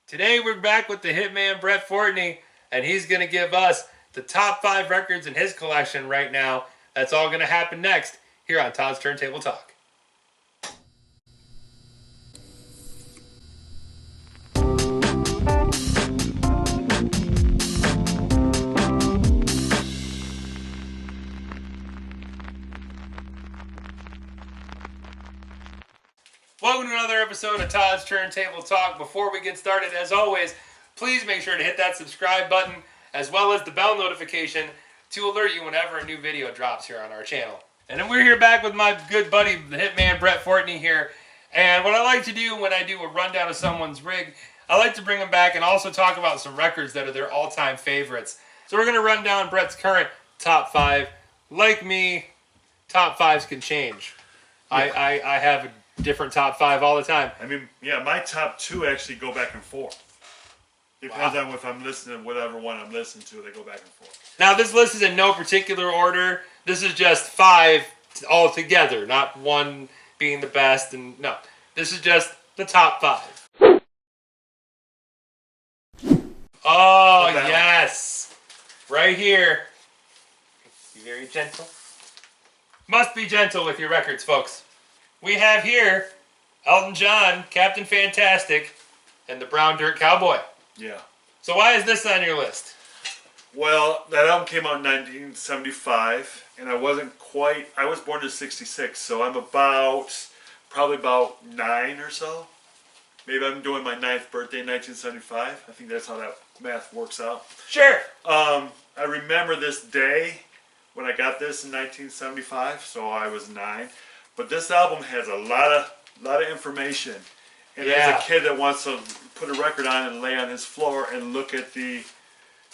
Today we're back with the Hitman Brett Fortney, and he's going to give us the top 5 records in his collection right now. That's all going to happen next here on Todd's Turntable Talk. Welcome to another episode of Todd's Turntable Talk. Before we get started, as always, please make sure to hit that subscribe button as well as the bell notification to alert you whenever a new video drops here on our channel. And then we're here back with my good buddy, the Hitman Brett Fortney here. And what I like to do when I do a rundown of someone's rig, I like to bring them back and also talk about some records that are their all-time favorites. So we're going to run down Brett's current top 5. Like me, top 5s can change. Yeah. I have a different top 5 all the time. I mean, yeah, my top 2 actually go back and forth. Depends on if I'm listening, whatever one I'm listening to, they go back and forth. Now, this list is in no particular order. This is just 5 all together, not one being the best. And no, this is just the top 5. Oh, yes. Right here. Be very gentle. Must be gentle with your records, folks. We have here Elton John, Captain Fantastic, and the Brown Dirt Cowboy. Yeah. So why is this on your list? Well, that album came out in 1975, and I was born in 66, so I'm probably about 9 or so. Maybe I'm doing my 9th birthday in 1975. I think that's how that math works out. Sure. I remember this day when I got this in 1975, so I was 9. But this album has a lot of information, and as a kid that wants to put a record on and lay on his floor and look at the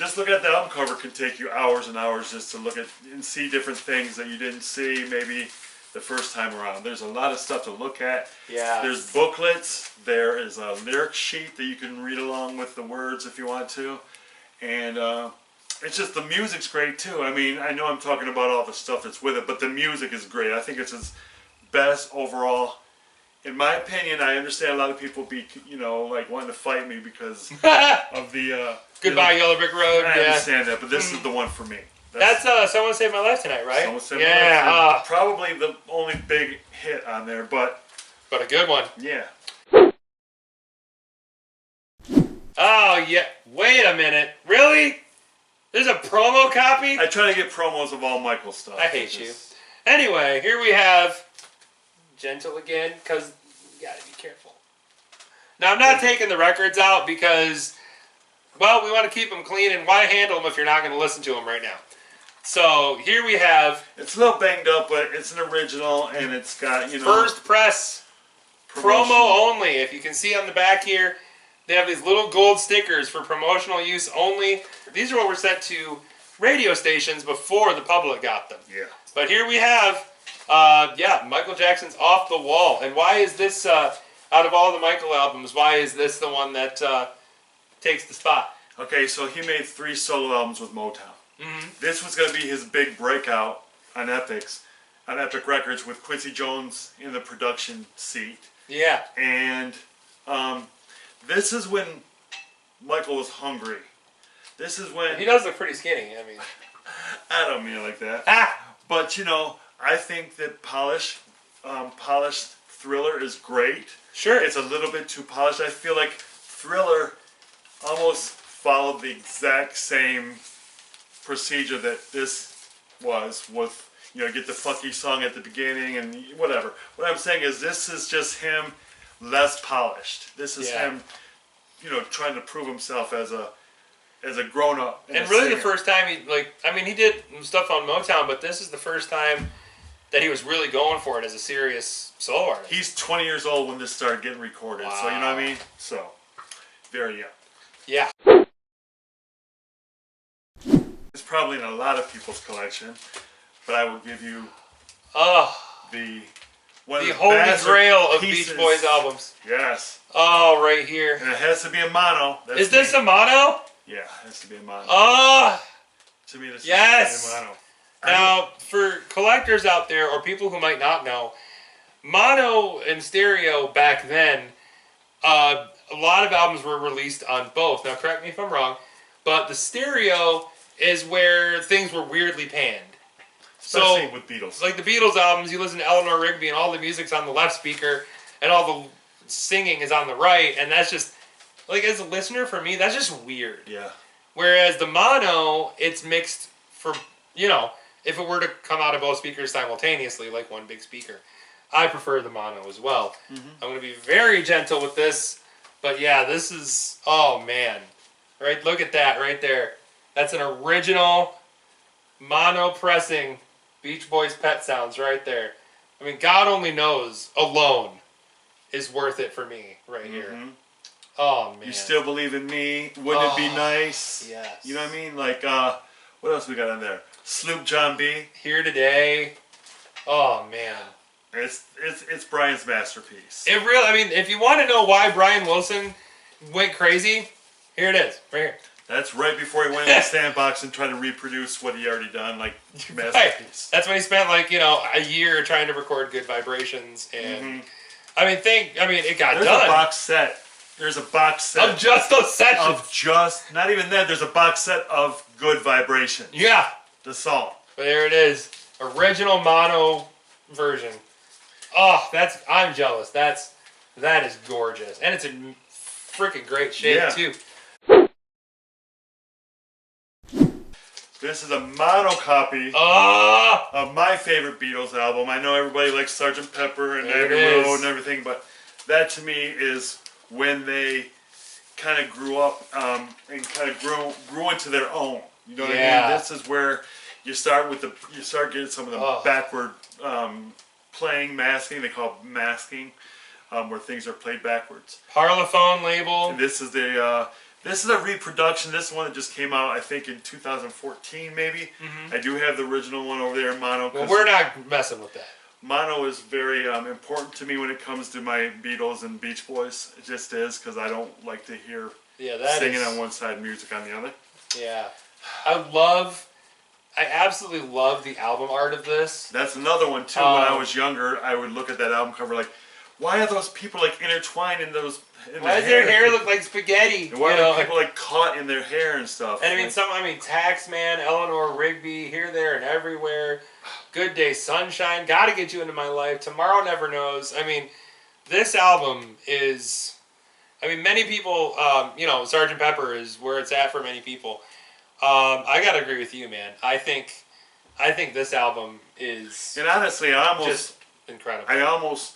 album cover can take you hours and hours just to look at and see different things that you didn't see maybe the first time around. There's a lot of stuff to look at. Yeah. There's booklets. There is a lyric sheet that you can read along with the words if you want to, and it's just the music's great too. I mean, I know I'm talking about all the stuff that's with it, but the music is great. I think it's his best overall. In my opinion, I understand a lot of people like wanting to fight me because of the Goodbye Yellow Brick Road. I understand that, but this is the one for me. That's Someone Saved My Life Tonight, right? Someone Saved My Life. Probably the only big hit on there, but a good one. Yeah. Oh yeah. Wait a minute. Really? There's a promo copy? I try to get promos of all Michael's stuff. I hate you. Anyway, here we have gentle again, because you gotta be careful. Now, I'm not taking the records out because, well, we want to keep them clean, and why handle them if you're not going to listen to them right now? So, here we have... It's a little banged up, but it's an original, and it's got, first press, promo only. If you can see on the back here, they have these little gold stickers for promotional use only. These are what were sent to radio stations before the public got them. Yeah. But here we have... Michael Jackson's Off the Wall. And why is this, out of all the Michael albums, why is this the one that takes the spot? Okay, so he made 3 solo albums with Motown. Mm-hmm. This was going to be his big breakout on Epic Records with Quincy Jones in the production seat. Yeah. And this is when Michael was hungry. This is when... He does look pretty skinny, I mean... I don't mean it like that. But, I think that polished Thriller is great. Sure. It's a little bit too polished. I feel like Thriller almost followed the exact same procedure that this was with, get the funky song at the beginning and whatever. What I'm saying is this is just him less polished. This is him, trying to prove himself as a grown-up. And really the first time he did stuff on Motown, but this is the first time that he was really going for it as a serious solo artist. He's 20 years old when this started getting recorded, so you know what I mean? So, very young. Yeah. It's probably in a lot of people's collection, but I will give you the holy grail of Beach Boys albums. Yes. Oh, right here. And it has to be a mono. Is this a mono? Yeah, it has to be a mono. Oh! To me, this yes! is a mono. Now, for collectors out there, or people who might not know, mono and stereo back then, a lot of albums were released on both. Now, correct me if I'm wrong, but the stereo is where things were weirdly panned. Especially with Beatles. Like the Beatles albums, you listen to Eleanor Rigby and all the music's on the left speaker and all the singing is on the right, and that's just, like, as a listener, for me, that's just weird. Yeah. Whereas the mono, it's mixed for, you know, if it were to come out of both speakers simultaneously, like one big speaker. I prefer the mono as well. I'm going to be very gentle with this, but yeah, this is, oh man. Right, look at that right there. That's an original mono pressing Beach Boys Pet Sounds right there. I mean, God Only Knows alone is worth it for me right here. Oh, man. You Still Believe in Me. Wouldn't It Be Nice? Yes. You know what I mean? Like, what else we got on there? Sloop John B. Here Today. Oh, man. It's Brian's masterpiece. It really, I mean, if you want to know why Brian Wilson went crazy, here it is, right here. That's right before he went in the sandbox and tried to reproduce what he already done, like masterpiece. Right. That's when he spent, like, you know, a year trying to record Good Vibrations, and I mean, it got There's done. a box set. There's a box set of just those sessions. of just not even that. There's a box set of Good Vibrations. Yeah, The song. there it is, original mono version. Oh, I'm jealous. That is gorgeous, and it's in freaking great shape too. This is a mono copy of my favorite Beatles album. I know everybody likes Sgt. Pepper and Abbey Road and everything, but that to me is when they kind of grew up and kind of grew into their own. You know what I mean? This is where you start getting some of the backward playing, masking. They call it masking, where things are played backwards. Parlophone label. And this is a reproduction. This one that just came out, I think, in 2014, maybe. I do have the original one over there in mono. Well, we're not messing with that. Mono is very important to me when it comes to my Beatles and Beach Boys. It just is, because I don't like to hear singing on one side, music on the other. Yeah. I absolutely love the album art of this. That's another one, too. When I was younger, I would look at that album cover like, why are those people, like, intertwined in those... Why does their hair look like spaghetti? And why are people, like, caught in their hair and stuff? And I mean, Taxman, Eleanor Rigby, Here, There, and Everywhere, Good Day, Sunshine, Gotta Get You Into My Life, Tomorrow Never Knows. I mean, this album is, I mean, many people, you know, Sgt. Pepper is where it's at for many people. I gotta agree with you, man. I think this album is, and honestly, just incredible. I almost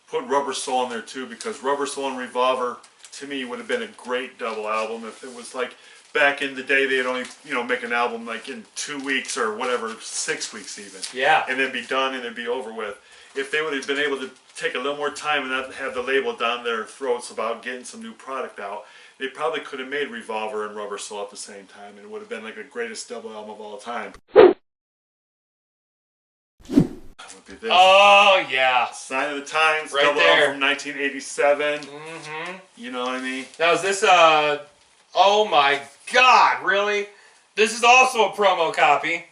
put Rubber Soul in there too, because Rubber Soul and Revolver to me would have been a great double album if it was like back in the day they'd only, you know, make an album like in 2 weeks or whatever, 6 weeks even. Yeah. And then be done and then be over with. If they would have been able to take a little more time and not have the label down their throats about getting some new product out, they probably could have made Revolver and Rubber Soul at the same time, and it would have been like the greatest double album of all time. This. Oh, yeah. Sign of the Times, right double there. album from 1987. You know what I mean? Now, is this, oh my God, really? This is also a promo copy.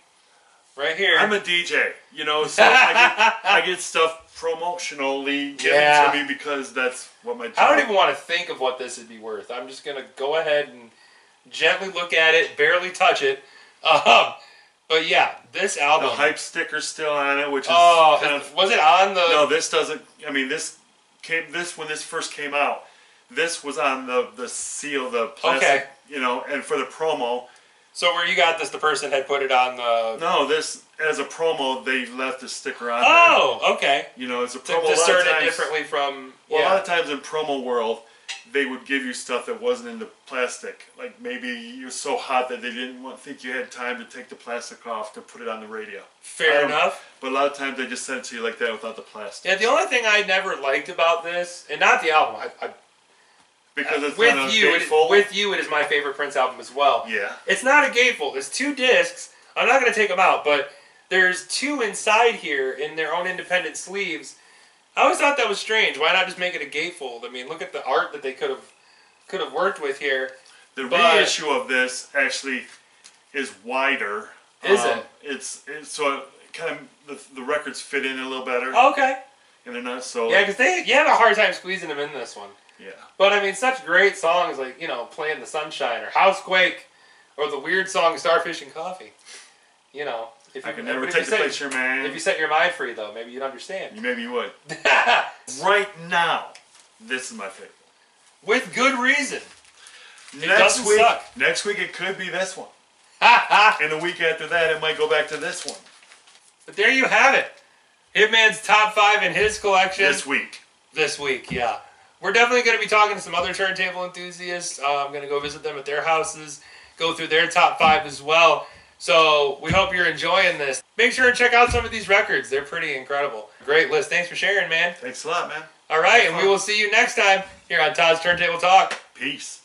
Right here. I'm a DJ, you know, so I get stuff promotionally given to me because that's what my job is. I don't even want to think of what this would be worth. I'm just going to go ahead and gently look at it, barely touch it. But yeah, this album. The hype sticker's still on it, which is kind of, was it on the? No, this doesn't. I mean, when this first came out, this was on the seal, the plastic, you know, and for the promo. So where you got this, the person had put it on the. No, this as a promo, they left the sticker on. Oh, there. Okay. You know, it's a promo. To discern it differently from. Well, a lot of times in promo world, they would give you stuff that wasn't in the plastic. Like maybe it was so hot that they didn't think you had time to take the plastic off to put it on the radio. Fair enough. But a lot of times they just send it to you like that without the plastic. Yeah, the only thing I never liked about this, and not the album, because it's with not you, gatefold. with you, it is my favorite Prince album as well. Yeah. It's not a gatefold. It's 2 discs. I'm not going to take them out, but there's 2 inside here in their own independent sleeves. I always thought that was strange. Why not just make it a gatefold? I mean, look at the art that they could have worked with here. The reissue of this actually is wider. Is it? It's so kind of the records fit in a little better. Okay. And they're not so. Yeah, because you have a hard time squeezing them in this one. Yeah. But I mean, such great songs like, you know, Play in the Sunshine or Housequake or the weird song Starfish and Coffee. You know, if you I can never take the picture, man. If you set your mind free, though, maybe you'd understand. Maybe you would. Right now, this is my favorite. With good reason. Next week, suck. Next week it could be this one. And the week after that, it might go back to this one. But there you have it. Hitman's top 5 in his collection. This week. This week, yeah. We're definitely going to be talking to some other turntable enthusiasts. I'm going to go visit them at their houses, go through their top 5 as well. So we hope you're enjoying this. Make sure and check out some of these records. They're pretty incredible. Great list. Thanks for sharing, man. Thanks a lot, man. All right, and we will see you next time here on Todd's Turntable Talk. Peace.